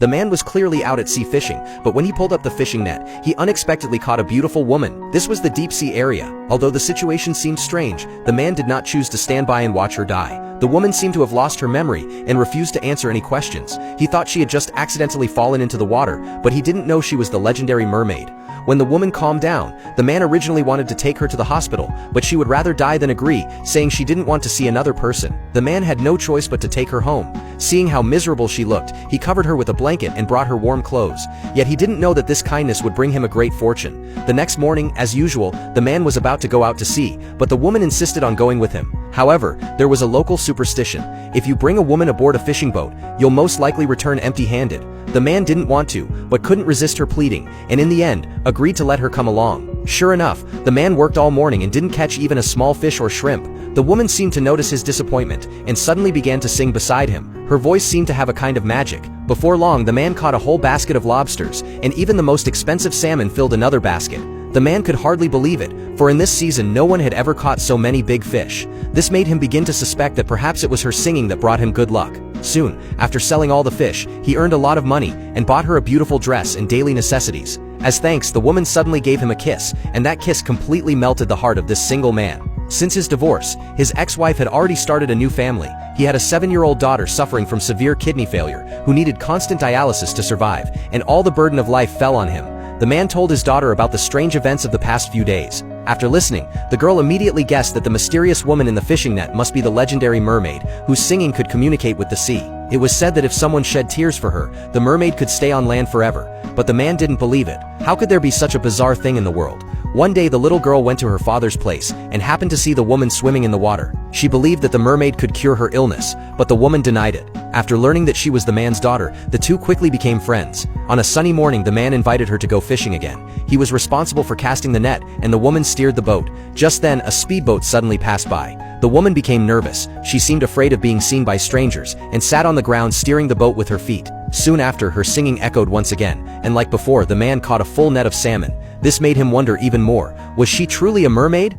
The man was clearly out at sea fishing, but when he pulled up the fishing net, he unexpectedly caught a beautiful woman. This was the deep sea area. Although the situation seemed strange, the man did not choose to stand by and watch her die. The woman seemed to have lost her memory and refused to answer any questions. He thought she had just accidentally fallen into the water, but he didn't know she was the legendary mermaid. When the woman calmed down, the man originally wanted to take her to the hospital, but she would rather die than agree, saying she didn't want to see another person. The man had no choice but to take her home. Seeing how miserable she looked, he covered her with a blanket and brought her warm clothes. Yet he didn't know that this kindness would bring him a great fortune. The next morning, as usual, the man was about to go out to sea, but the woman insisted on going with him. However, there was a local superstition. If you bring a woman aboard a fishing boat, you'll most likely return empty-handed. The man didn't want to, but couldn't resist her pleading, and in the end, agreed to let her come along. Sure enough, the man worked all morning and didn't catch even a small fish or shrimp. The woman seemed to notice his disappointment, and suddenly began to sing beside him. Her voice seemed to have a kind of magic. Before long, the man caught a whole basket of lobsters, and even the most expensive salmon filled another basket. The man could hardly believe it, for in this season no one had ever caught so many big fish. This made him begin to suspect that perhaps it was her singing that brought him good luck. Soon, after selling all the fish, he earned a lot of money and bought her a beautiful dress and daily necessities. As thanks, the woman suddenly gave him a kiss, and that kiss completely melted the heart of this single man. Since his divorce, his ex-wife had already started a new family. He had a 7-year-old daughter suffering from severe kidney failure, who needed constant dialysis to survive, and all the burden of life fell on him. The man told his daughter about the strange events of the past few days. After listening, the girl immediately guessed that the mysterious woman in the fishing net must be the legendary mermaid, whose singing could communicate with the sea. It was said that if someone shed tears for her, the mermaid could stay on land forever. But the man didn't believe it. How could there be such a bizarre thing in the world? One day the little girl went to her father's place and happened to see the woman swimming in the water. She believed that the mermaid could cure her illness, but the woman denied it. After learning that she was the man's daughter, the two quickly became friends. On a sunny morning, the man invited her to go fishing again. He was responsible for casting the net, and the woman steered the boat. Just then, a speedboat suddenly passed by. The woman became nervous. She seemed afraid of being seen by strangers, and sat on the ground steering the boat with her feet. Soon after, her singing echoed once again, and like before, the man caught a full net of salmon. This made him wonder even more. Was she truly a mermaid?